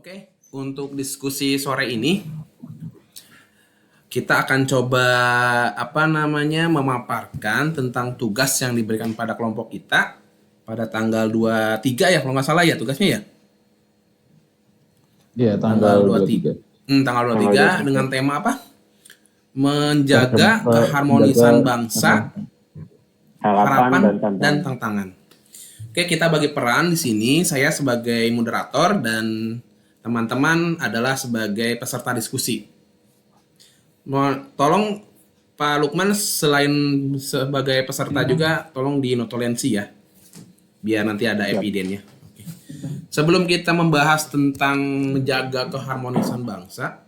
Oke, untuk diskusi sore ini kita akan coba memaparkan tentang tugas yang diberikan pada kelompok kita pada tanggal 23 ya kalau nggak salah ya tugasnya ya. Iya, Tanggal tanggal 23. 23. Tanggal Tanggal 23 dengan 23. tema apa? Menjaga Menjaga keharmonisan bangsa, Harapan harapan dan dan tantangan. tantangan. Oke, kita bagi peran di sini. Saya sebagai moderator dan teman-teman adalah sebagai peserta diskusi. Tolong Pak Lukman selain sebagai peserta juga tolong dinotulensi ya, biar nanti ada Siap. evidennya. Oke. Sebelum kita membahas tentang menjaga keharmonisan bangsa,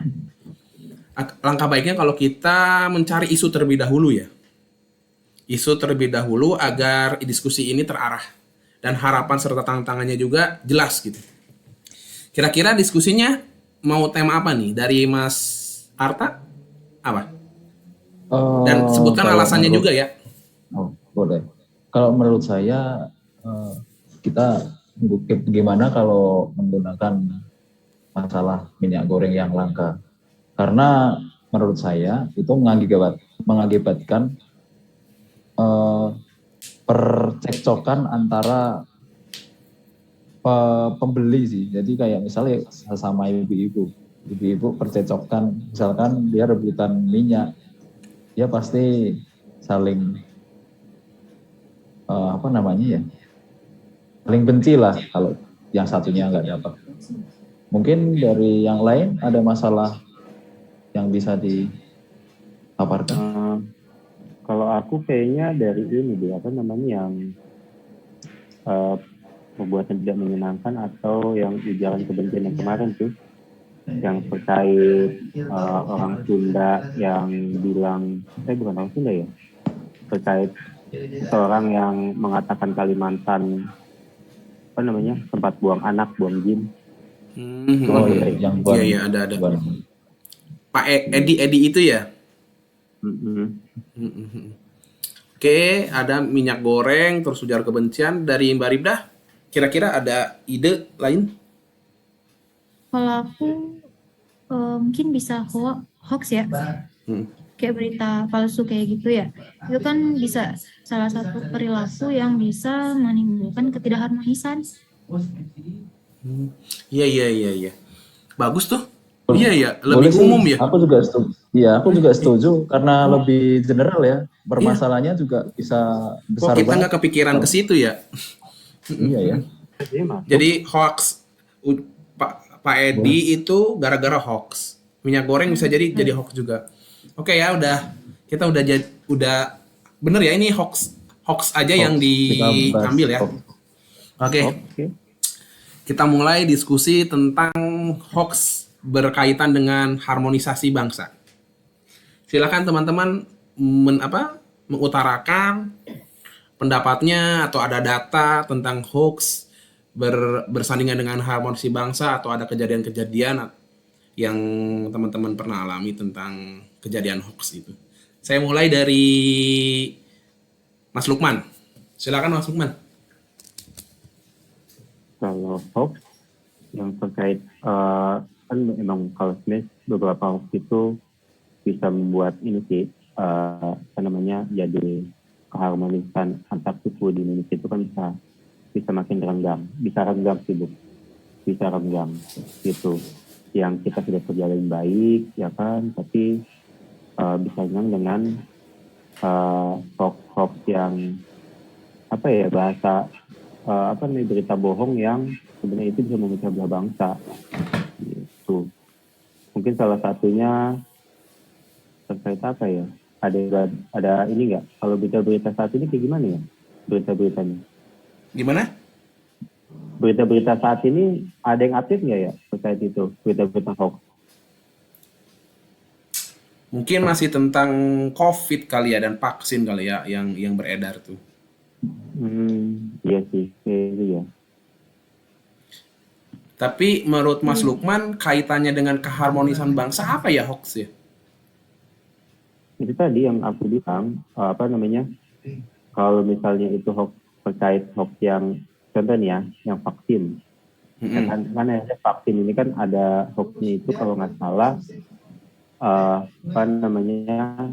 langkah baiknya kalau kita mencari isu terlebih dahulu ya. Isu terlebih dahulu agar diskusi ini terarah dan harapan serta tantangannya juga jelas gitu. Kira-kira diskusinya mau tema apa nih dari Mas Arta? Apa? Dan sebutkan Kalau alasannya juga ya. boleh. Kalau menurut saya kita gimana kalau menggunakan masalah minyak goreng yang langka, karena menurut saya itu mengakibatkan percekcokan antara pembeli sih. Jadi kayak misalnya sesama ibu-ibu percekcokan, misalkan dia rebutan minyak, dia pasti saling saling benci lah kalau yang satunya nggak dapat. Mungkin dari yang lain ada masalah yang bisa dipaparkan. Kalau aku kayaknya dari ini yang perbuatan tidak menyenangkan atau yang ujaran kebencian yang kemarin tuh, yang terkait orang Sunda yang bilang, bukan orang Sunda ya, terkait seorang yang mengatakan Kalimantan tempat buang anak, buang jin. Oh iya, yang buat Iya ada. Pak Edi itu ya. Oke, ada minyak goreng terus ujar kebencian dari Mbak Ribda. Kira-kira ada ide lain? Kalau aku mungkin bisa hoax ya, kayak berita palsu kayak gitu ya. Itu kan bisa salah satu perilaku yang bisa menimbulkan ketidakharmonisan. Iya. Bagus tuh. Iya, lebih Boleh umum sih, ya. aku juga setuju. Iya, aku juga setuju karena lebih general ya. Permasalahannya juga bisa Kok besar kita banget. nggak kepikiran ke situ ya? Iya ya. Jadi hoax Pak Edi itu gara-gara hoax. Minyak goreng bisa jadi hoax juga. Oke ya, kita udah bener ya, ini hoax aja yang diambil ya. Oke. Kita mulai diskusi tentang hoax berkaitan dengan harmonisasi bangsa. Silakan teman-teman mengutarakan pendapatnya atau ada data tentang hoax bersandingan dengan harmonisasi bangsa atau ada kejadian-kejadian yang teman-teman pernah alami tentang kejadian hoax itu. Saya mulai dari Mas Lukman. Silakan Mas Lukman. Kalau hoax yang terkait kan memang kalau sebenarnya beberapa hoax itu bisa membuat ini sih jadi keharmonisan antar suku di Indonesia itu kan bisa makin renggang gitu, yang kita sudah berjalan baik ya kan, tapi bisa renggang dengan hoax yang bahasa berita bohong yang sebenarnya itu bisa memecah belah bangsa gitu. Mungkin salah satunya terkait ada ini nggak, kalau berita-berita saat ini kayak gimana ya berita-beritanya? Gimana? Berita-berita saat ini ada yang update nggak ya terkait itu berita-berita hoax? Mungkin masih tentang COVID kali ya dan vaksin kali ya yang beredar tuh. Iya sih, iya. Tapi menurut Mas Lukman kaitannya dengan keharmonisan bangsa apa ya hoax ya? Itu tadi yang aku bilang kalau misalnya itu hoax terkait hoax yang contohnya yang vaksin Ya kan ya, vaksin ini kan ada hoaxnya itu kalau nggak salah apa namanya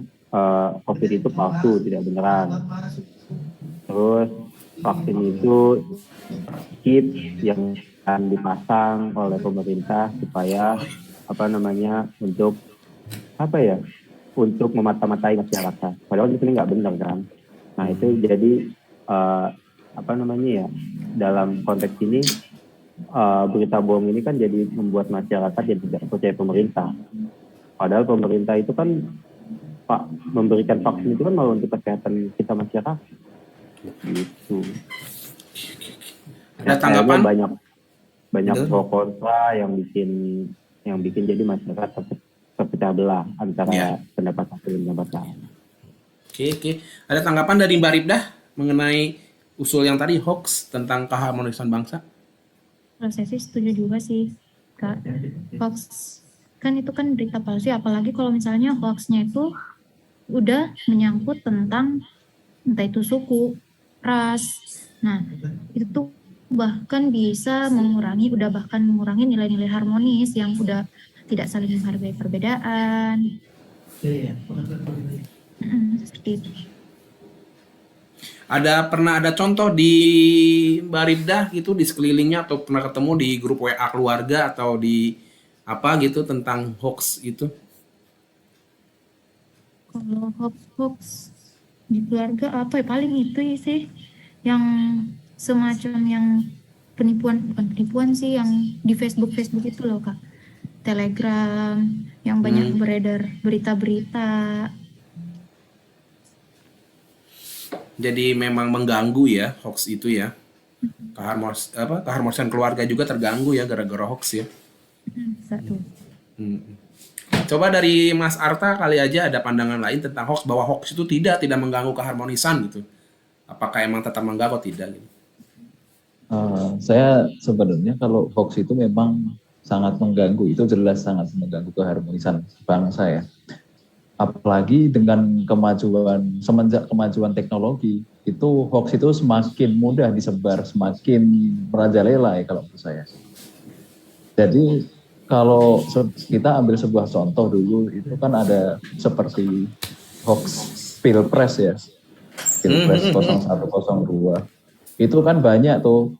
COVID itu palsu, tidak beneran. Terus vaksin itu chip yang akan dipasang oleh pemerintah supaya apa namanya untuk memata-matai masyarakat. Padahal di sini nggak benar kan. Nah itu jadi apa namanya ya, dalam konteks ini berita bohong ini kan jadi membuat masyarakat jadi tidak percaya pemerintah. Padahal pemerintah itu kan memberikan vaksin itu kan malah untuk kesehatan kita masyarakat. Gitu. Ada tanggapan? Banyak pro kontra yang bikin jadi masyarakat terpecah belah antara pendapat satu dan pendapat lain. Oke. Ada tanggapan dari Mbak Ribdah mengenai usul yang tadi hoax tentang keharmonisan bangsa? Kalau saya sih setuju juga sih, Kak. Hoax kan itu kan berita palsu, apalagi kalau misalnya hoaxnya itu udah menyangkut tentang entah itu suku, ras. Nah, itu tuh bahkan mengurangi nilai-nilai harmonis yang udah tidak saling menghargai perbedaan. Seperti itu. Pernah ada contoh di Mbak Ribdah gitu di sekelilingnya, atau pernah ketemu di grup WA keluarga atau di apa gitu tentang hoax itu? Kalau hoax di keluarga apa ya, paling itu sih yang semacam yang bukan penipuan sih, yang di Facebook itu loh Kak. Telegram yang banyak beredar berita-berita. Jadi memang mengganggu ya hoax itu ya. Keharmonisan keluarga juga terganggu ya gara-gara hoax ya. Satu. Coba dari Mas Arta kali aja ada pandangan lain tentang hoax, bahwa hoax itu tidak mengganggu keharmonisan gitu. Apakah emang tetap mengganggu atau tidak gitu? Saya sebenarnya kalau hoax itu memang sangat mengganggu, itu jelas sangat mengganggu keharmonisan bangsa ya. Apalagi dengan semenjak kemajuan teknologi, itu hoax itu semakin mudah disebar, semakin merajalela ya kalau menurut saya. Jadi kalau kita ambil sebuah contoh dulu, itu kan ada seperti hoax Pilpres ya, Pilpres 0102. Itu kan banyak tuh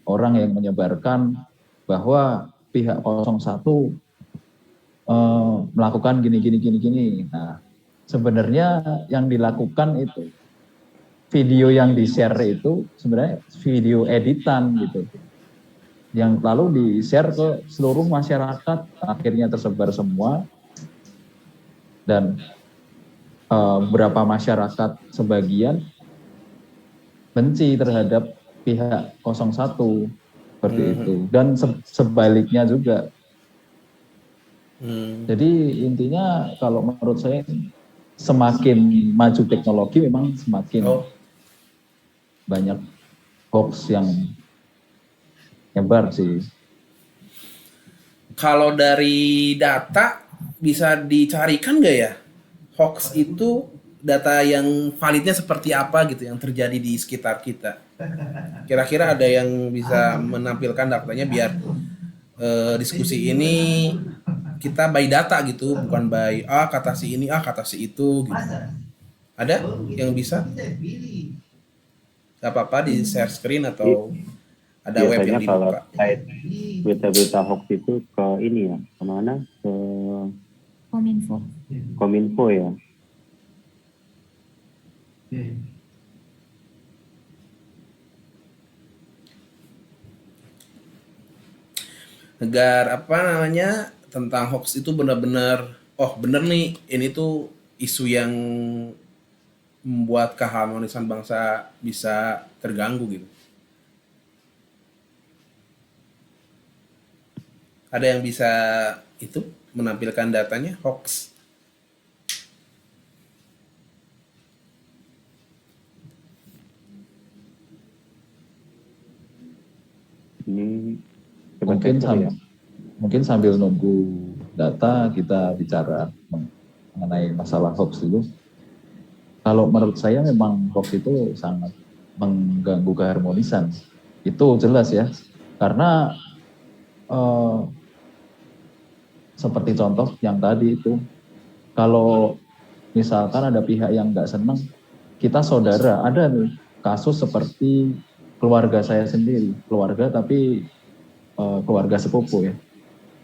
orang yang menyebarkan bahwa pihak 01 melakukan gini. Nah, sebenarnya yang dilakukan itu video yang di-share itu sebenarnya video editan gitu, yang lalu di-share ke seluruh masyarakat, akhirnya tersebar semua, dan beberapa masyarakat sebagian benci terhadap pihak 01 seperti itu, dan sebaliknya juga. Jadi intinya kalau menurut saya semakin maju teknologi memang semakin banyak hoax yang nyebar sih. Kalau dari data bisa dicarikan nggak ya hoax itu, data yang validnya seperti apa gitu yang terjadi di sekitar kita? Kira-kira ada yang bisa menampilkan datanya biar diskusi ini kita by data gitu, bukan by kata si ini, kata si itu gitu. Ada yang bisa? Gak apa-apa di share screen atau ada web yang dibuka. Biasanya kalau berita-berita hoax itu ke ini ya, kemana? Ke Kominfo ya. Agar tentang hoax itu benar-benar benar nih, ini tuh isu yang membuat keharmonisan bangsa bisa terganggu gitu. Ada yang bisa itu menampilkan datanya hoax? Ini mungkin sambil nunggu data kita bicara mengenai masalah hoax dulu. Kalau menurut saya memang hoax itu sangat mengganggu keharmonisan. Itu jelas ya. Karena eh, seperti contoh yang tadi itu, kalau misalkan ada pihak yang nggak senang, kita saudara. Ada nih kasus seperti keluarga saya sendiri, keluarga tapi keluarga sepupu ya.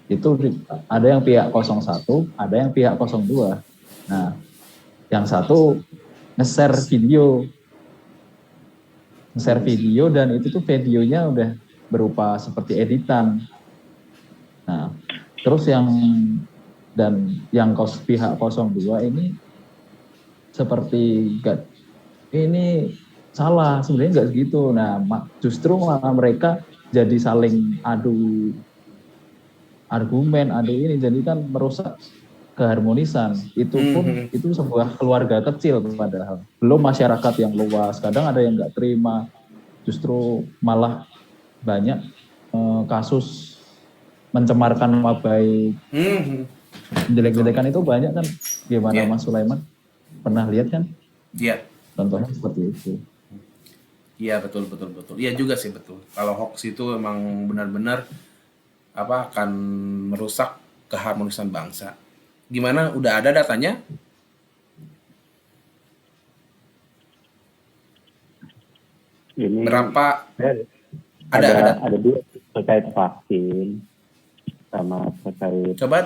Itu ada yang pihak 01, ada yang pihak 02. Nah, yang satu nge-share video dan itu tuh videonya udah berupa seperti editan. Nah, terus yang pihak 02 ini seperti ini salah, sebenarnya nggak segitu. Nah, justru malah mereka jadi saling adu argumen, adu ini, jadi kan merusak keharmonisan. Itu pun itu sebuah keluarga kecil padahal. Belum masyarakat yang luas, kadang ada yang nggak terima, justru malah banyak kasus mencemarkan nama baik, jelek-jelekan itu banyak kan. Gimana Mas Sulaiman? Pernah lihat kan? Iya. Contohnya seperti itu. Iya, betul. Iya juga sih, betul. Kalau hoax itu emang benar-benar akan merusak keharmonisan bangsa. Gimana? Udah ada datanya? Ini Berapa? ada dua terkait vaksin sama terkait. Coba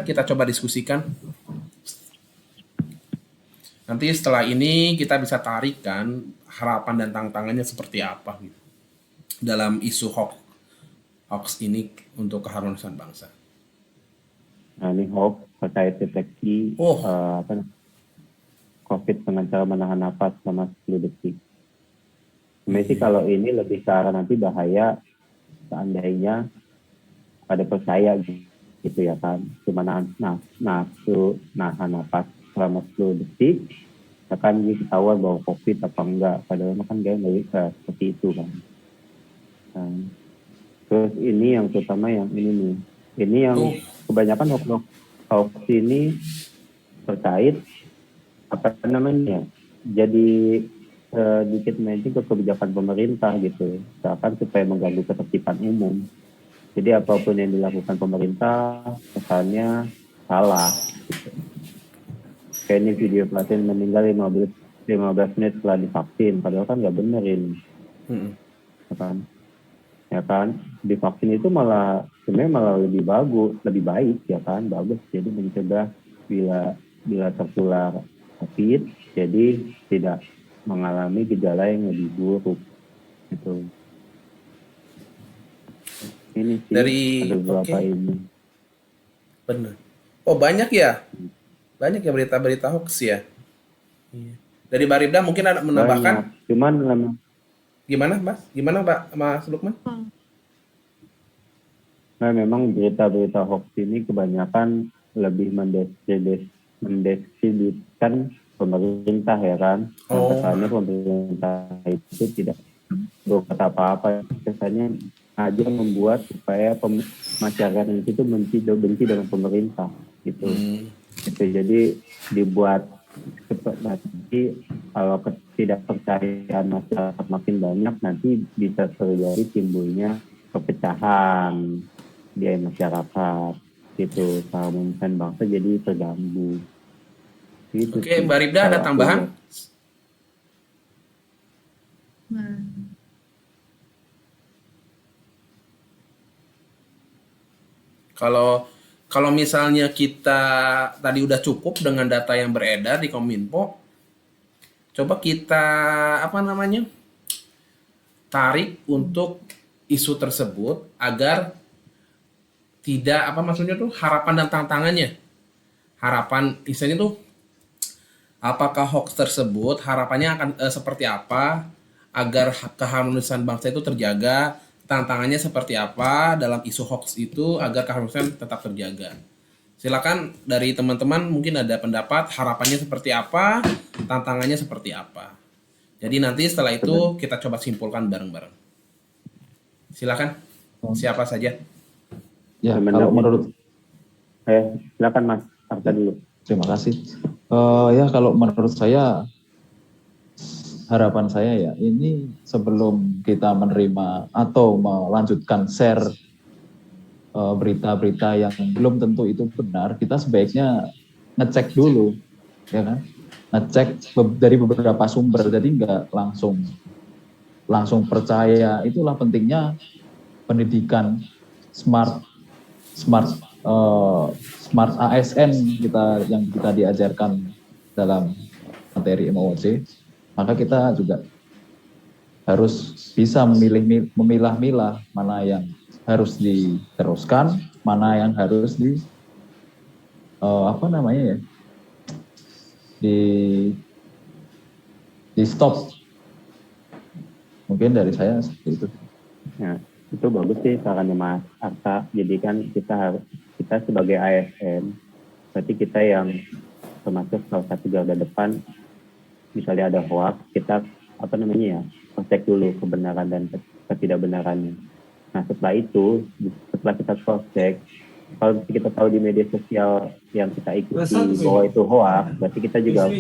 kita coba diskusikan. Nanti setelah ini kita bisa tarikan harapan dan tantangannya seperti apa gitu dalam isu hoax ini untuk keharmonisan bangsa. Nah, ini hoax terkait deteksi COVID dengan cara menahan nafas selama 10 detik. Sebenarnya sih kalau ini lebih ke arah nanti bahaya seandainya pada percaya gitu ya kan, cuma nahan nafas selama 10 detik, akan ketahuan bahwa COVID apa enggak, padahal kan nggak bisa seperti itu kan. Nah, terus ini yang terutama yang ini yang kebanyakan hoax ini terkait apa namanya, jadi sedikit mancing ke kebijakan pemerintah gitu, misalkan supaya mengganggu ketertiban umum. Jadi apapun yang dilakukan pemerintah kesannya salah gitu. Kayak ini video pelatihan meninggal 15 menit setelah divaksin, padahal kan nggak bener ini. Ya kan divaksin itu sebenarnya malah lebih baik ya kan, bagus, jadi mencegah bila tertular COVID, jadi tidak mengalami gejala yang lebih buruk gitu. Ini sih ada beberapa ini. Benar. Oh, banyak ya berita-berita hoax ya. Dari Baribda mungkin ada menambahkan. Cuman gimana Mas Lukman? Nah, memang berita-berita hoax ini kebanyakan lebih mendiskreditkan pemerintah ya kan. Kesannya pemerintah itu tidak berkata apa-apa, kesannya aja membuat supaya masyarakat itu benci dengan pemerintah gitu. Gitu. Jadi dibuat nanti kalau ketidakpercayaan masyarakat makin banyak, nanti bisa terjadi timbulnya perpecahan di masyarakat gitu, keharmonisan bangsa jadi terganggu gitu. Oke, Mbak Ribda ada tambahan? Kalau misalnya kita tadi udah cukup dengan data yang beredar di Kominfo, coba kita tarik untuk isu tersebut agar tidak harapan dan tantangannya. Harapan misalnya tuh apakah hoax tersebut harapannya akan seperti apa agar keharmonisan bangsa itu terjaga, tantangannya seperti apa dalam isu hoax itu agar keharmonisan tetap terjaga. Silakan dari teman-teman mungkin ada pendapat harapannya seperti apa, tantangannya seperti apa. Jadi nanti setelah itu kita coba simpulkan bareng-bareng. Silakan, siapa saja. Ya, kalau menurut silakan Mas Arta dulu. Terima kasih. Ya, kalau menurut saya harapan saya ya, ini sebelum kita menerima atau melanjutkan share berita-berita yang belum tentu itu benar, kita sebaiknya ngecek dulu, ya kan? Ngecek dari beberapa sumber, jadi nggak langsung percaya. Itulah pentingnya pendidikan smart smart smart ASN yang kita diajarkan dalam materi MOOC. Maka kita juga harus bisa memilah-milah mana yang harus diteruskan, mana yang harus di stop. Mungkin dari saya seperti itu. Ya, itu bagus sih sarannya Mas Arta. Jadi kan kita sebagai ASN, berarti kita yang termasuk salah satu garda depan. Misalnya ada hoax, kita cek dulu kebenaran dan ketidakbenarannya. Nah setelah itu, setelah kita cross check, kalau kita tahu di media sosial yang kita ikuti bahwa itu hoax, berarti kita juga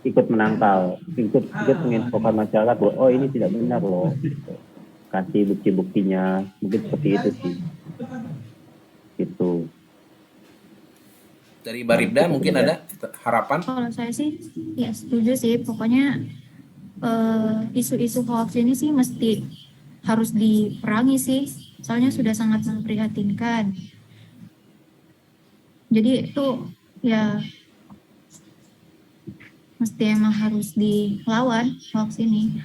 ikut menangkal, ikut menginfokan masyarakat bahwa oh ini tidak benar loh, kasih bukti-buktinya, mungkin seperti itu sih. Gitu. Dari Mbak Ribda mungkin ada harapan? Kalau saya sih ya setuju sih, pokoknya isu-isu hoax ini sih mesti harus diperangi sih, soalnya sudah sangat memprihatinkan. Jadi itu ya mesti emang harus dilawan hoax ini.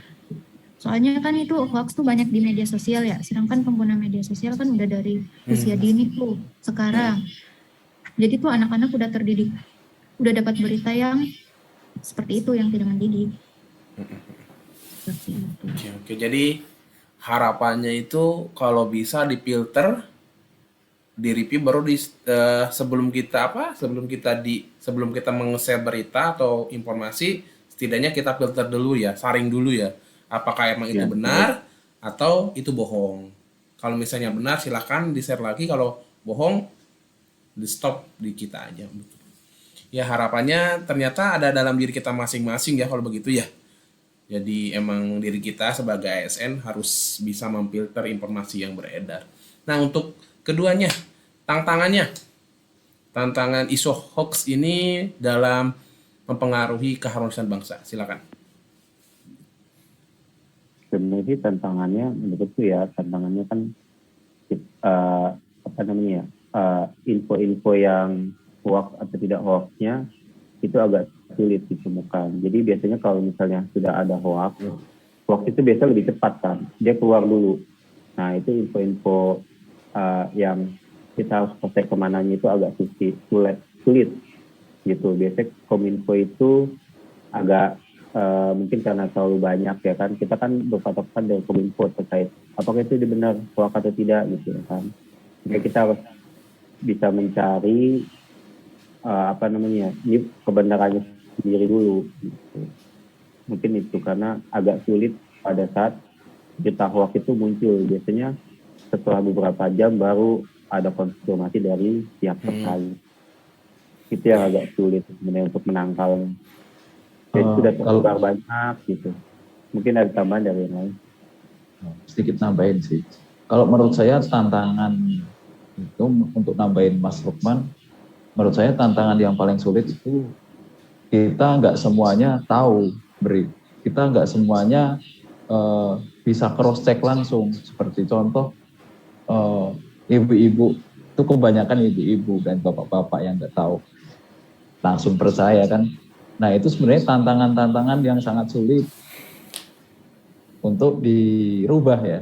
Soalnya kan itu hoax tuh banyak di media sosial ya, sedangkan pengguna media sosial kan udah dari usia dini tuh sekarang. Jadi tuh anak-anak udah terdidik, udah dapat berita yang seperti itu, yang tidak mendidik. Seperti itu. Oke. Jadi harapannya itu kalau bisa difilter, di-review baru sebelum kita meng-share berita atau informasi, setidaknya kita filter dulu ya, saring dulu ya. Apakah emang itu benar atau itu bohong. Kalau misalnya benar silakan di-share lagi, kalau bohong di stop di kita aja. Ya harapannya ternyata ada dalam diri kita masing-masing ya kalau begitu ya. Jadi emang diri kita sebagai ASN harus bisa memfilter informasi yang beredar. Nah untuk keduanya, tantangan isu hoax ini dalam mempengaruhi keharmonisan bangsa. Silakan. Sebenarnya tantangannya menurutku ya, tantangannya kan info-info yang hoax atau tidak hoaxnya itu agak sulit ditemukan. Jadi biasanya kalau misalnya sudah ada hoax itu biasanya lebih cepat kan, dia keluar dulu. Nah itu info-info yang kita harus cek kemananya itu agak sulit gitu. Biasanya Kominfo itu agak mungkin karena terlalu banyak ya kan, kita kan berpatokan dari Kominfo terkait apakah itu benar hoax atau tidak gitu kan. Jadi kita harus bisa mencari ini kebenarannya sendiri dulu gitu. Mungkin itu karena agak sulit pada saat berita hoax itu muncul, biasanya setelah beberapa jam baru ada konfirmasi dari pihak terkait. Itu yang agak sulit sebenarnya untuk menangkal. Jadi sudah tersebar banyak gitu. Mungkin ada tambahan dari yang lain. Sedikit nambahin sih. Kalau menurut saya tantangan itu untuk nambahin Mas Lukman, menurut saya tantangan yang paling sulit itu kita nggak semuanya tahu kita nggak semuanya bisa cross check langsung. Seperti contoh ibu-ibu itu kebanyakan ibu-ibu dan bapak-bapak yang nggak tahu langsung percaya kan. Nah itu sebenarnya tantangan-tantangan yang sangat sulit untuk dirubah ya.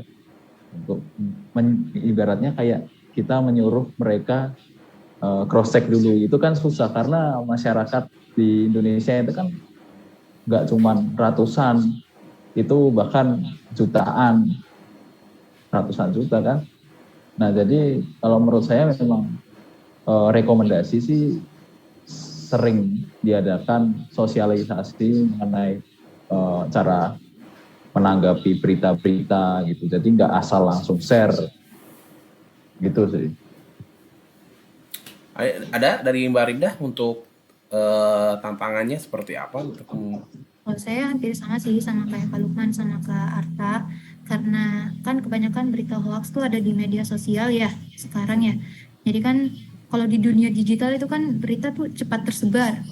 Untuk ibaratnya kayak kita menyuruh mereka cross check dulu, itu kan susah karena masyarakat di Indonesia itu kan nggak cuma ratusan, itu bahkan ratusan juta kan. Nah jadi kalau menurut saya memang rekomendasi sih sering diadakan sosialisasi mengenai cara menanggapi berita-berita gitu. Jadi nggak asal langsung share gitu sih. Ada dari Mbak Rinda untuk tantangannya seperti apa untuk Kalau saya hampir sama sih, sama kayak Kak Lukman sama Kak Arta, karena kan kebanyakan berita hoax tuh ada di media sosial ya sekarang ya. Jadi kan kalau di dunia digital itu kan berita tuh cepat tersebar.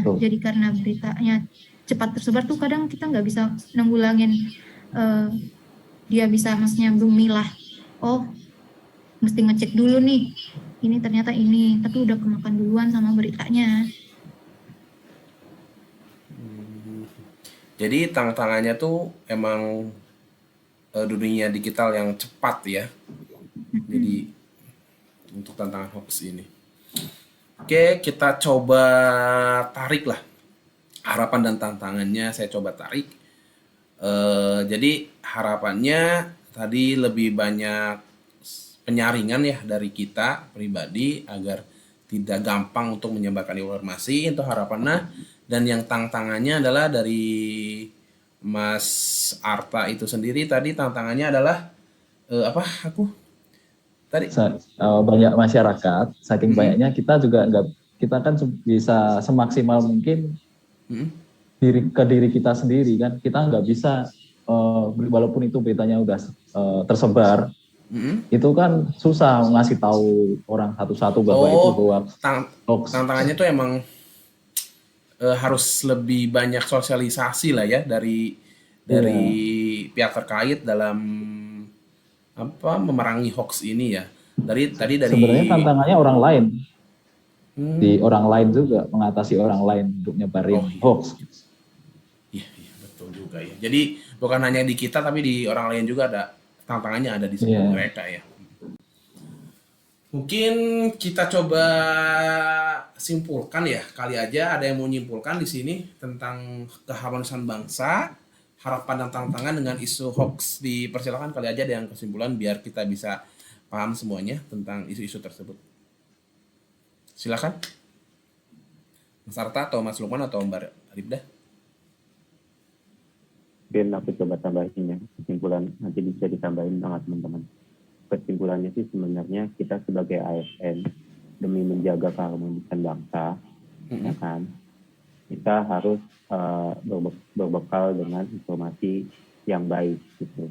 Tuh. Jadi karena beritanya cepat tersebar tuh kadang kita nggak bisa nanggulangin, eh, dia bisa maksudnya memilah, oh mesti ngecek dulu nih, ini ternyata ini, tapi udah kemakan duluan sama beritanya. Jadi tantangannya tuh emang dunia digital yang cepat ya. Jadi untuk tantangan hoax ini. Oke, kita coba tarik lah harapan dan tantangannya. Saya coba tarik. Jadi harapannya tadi lebih banyak penyaringan ya dari kita pribadi agar tidak gampang untuk menyebarkan informasi, itu harapannya. Dan yang tantangannya adalah dari Mas Arta itu sendiri tadi tantangannya adalah apa aku tadi Banyak masyarakat, saking banyaknya kita juga nggak, kita kan bisa semaksimal mungkin ke diri kita sendiri kan, kita nggak bisa walaupun itu beritanya udah tersebar, itu kan susah ngasih tahu orang satu-satu bahwa itu hoax. Tantangannya tuh emang harus lebih banyak sosialisasi lah ya dari pihak terkait dalam apa memerangi hoax ini ya. Dari Sebenarnya tantangannya orang lain, di orang lain juga, mengatasi orang lain untuk nyebarin hoax. Iya, betul juga ya. Jadi bukan hanya di kita tapi di orang lain juga ada tantangannya, ada di sekitar mereka ya. Mungkin kita coba simpulkan ya, kali aja ada yang mau nyimpulkan di sini tentang keharmonisan bangsa, harapan dan tantangan dengan isu hoax. Dipersilakan, kali aja ada yang kesimpulan biar kita bisa paham semuanya tentang isu-isu tersebut. Silakan. Mas Arta atau Mas Lukman atau Mbak Ribda. Mungkin aku coba tambahin ya, kesimpulan nanti bisa ditambahin sama teman-teman. Kesimpulannya sih sebenarnya kita sebagai ASN demi menjaga keharmonisan bangsa, ya kan, kita harus berbekal dengan informasi yang baik gitu.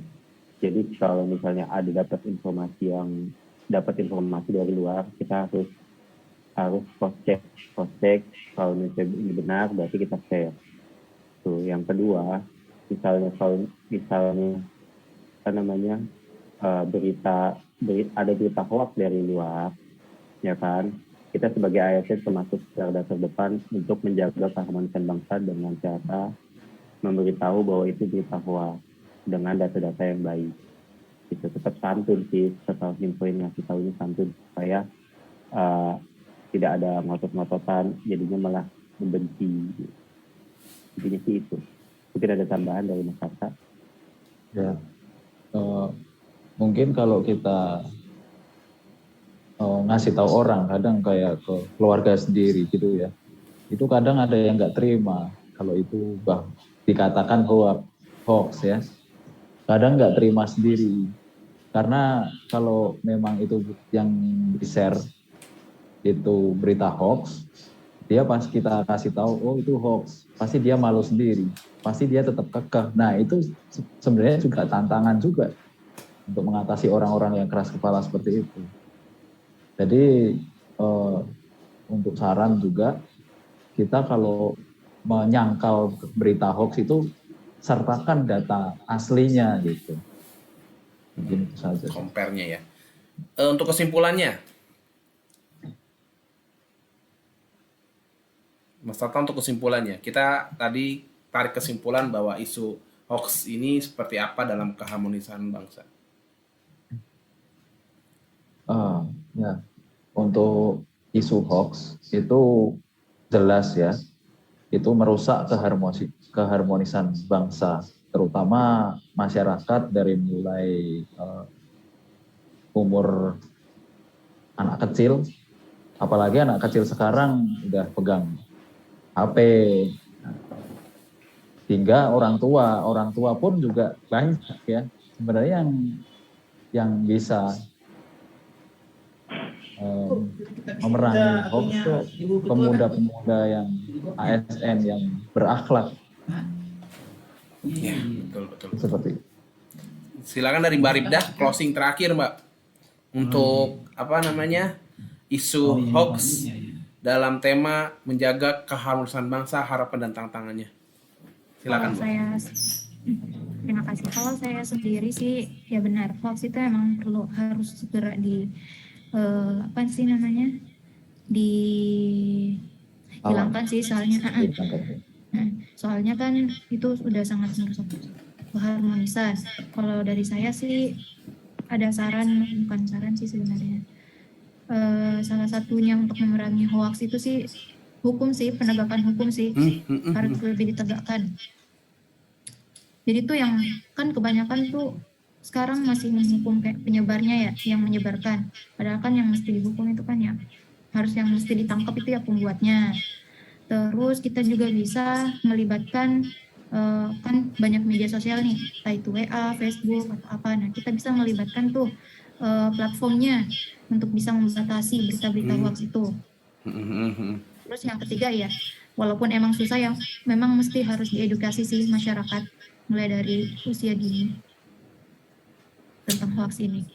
Jadi kalau misalnya ada dapat informasi dari luar, kita harus cross check kalau misalnya ini benar berarti kita share. Tuh, yang kedua, misalnya apa namanya, ada berita hoax dari luar, ya kan, kita sebagai ASN termasuk garda terdepan untuk menjaga keharmonisan bangsa dengan cara memberitahu bahwa itu berita hoax dengan data-data yang baik. Itu tetap santun sih, setelah infoin ngasih tahu ini santun supaya tidak ada ngotot-ngototan, jadinya malah membenci. Intinya sih itu. Mungkin ada tambahan dari Mas Arta. Ya, mungkin kalau kita ngasih tahu orang, kadang kayak ke keluarga sendiri gitu ya, itu kadang ada yang nggak terima kalau itu dikatakan hoax ya, kadang nggak terima sendiri, karena kalau memang itu yang di-share itu berita hoax, dia pas kita kasih tahu oh itu hoax, pasti dia malu sendiri, pasti dia tetap kekeh. Nah itu sebenarnya juga tantangan juga untuk mengatasi orang-orang yang keras kepala seperti itu. Jadi untuk saran juga, kita kalau menyangkal berita hoax itu sertakan data aslinya gitu. Mungkin itu saja. Compare-nya ya. Untuk kesimpulannya, Mas Tata, untuk kesimpulannya, kita tadi tarik kesimpulan bahwa isu hoax ini seperti apa dalam keharmonisan bangsa. Ya, untuk isu hoax itu jelas ya, itu merusak keharmonisan bangsa, terutama masyarakat dari mulai umur anak kecil, apalagi anak kecil sekarang udah pegang HP, hingga orang tua pun juga banyak ya sebenarnya yang bisa memerangi hoax itu pemuda-pemuda yang ASN yang berakhlak. Ya, betul. Seperti itu. Silakan dari Mbak Ribdah, closing terakhir Mbak, untuk isu hoax dalam tema menjaga keharmonisan bangsa, harapan dan tantangannya. Silakan Kalau Mbak. Terima kasih. Kalau saya sendiri sih ya benar, hoax itu emang harus segera dihilangkan sih, soalnya kan itu sudah sangat merusak keharmonisan. Kalau dari saya sih ada bukan saran sih sebenarnya. Salah satunya untuk memerangi hoax itu sih penegakan hukum sih harus lebih ditegakkan. Jadi tuh yang kan kebanyakan tuh sekarang masih menghukum kayak penyebarnya ya, yang menyebarkan. Padahal kan yang mesti dihukum itu kan ya yang mesti ditangkap itu ya pembuatnya. Terus kita juga bisa melibatkan kan banyak media sosial nih, entah itu WA, Facebook atau apa. Nah kita bisa melibatkan tuh platformnya untuk bisa membatasi berita-berita hoax itu. Terus yang ketiga ya, walaupun emang susah ya, memang mesti harus diedukasi sih masyarakat mulai dari usia dini tentang hoax ini.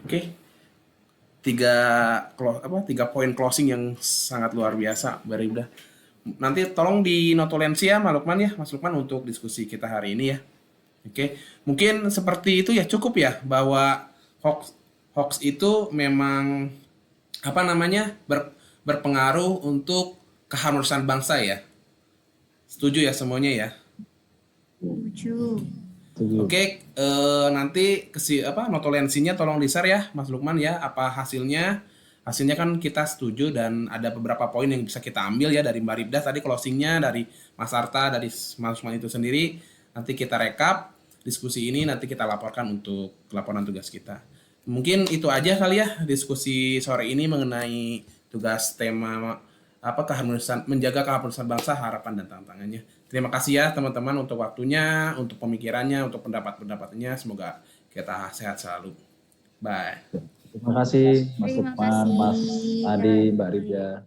Oke. Tiga poin closing yang sangat luar biasa, Mbak Ribdah. Nanti tolong dinotulensi ya Mas Lukman untuk diskusi kita hari ini ya. Oke, mungkin seperti itu ya, cukup ya bahwa hoax itu memang berpengaruh untuk keharmonisan bangsa ya. Setuju ya semuanya ya. Setuju. Oke, nanti notulensinya tolong di-share ya Mas Lukman ya, apa hasilnya. Hasilnya kan kita setuju dan ada beberapa poin yang bisa kita ambil ya dari Mbak Ribdah tadi, closingnya dari Mas Arta, dari Mas Lukman itu sendiri. Nanti kita rekap diskusi ini, nanti kita laporkan untuk laporan tugas kita. Mungkin itu aja kali ya diskusi sore ini mengenai tugas tema menjaga keharmonisan bangsa, harapan dan tantangannya. Terima kasih ya teman-teman untuk waktunya, untuk pemikirannya, untuk pendapat-pendapatnya. Semoga kita sehat selalu. Bye. Terima kasih Mas Lukman, Mas Adi, Mbak Ribdah.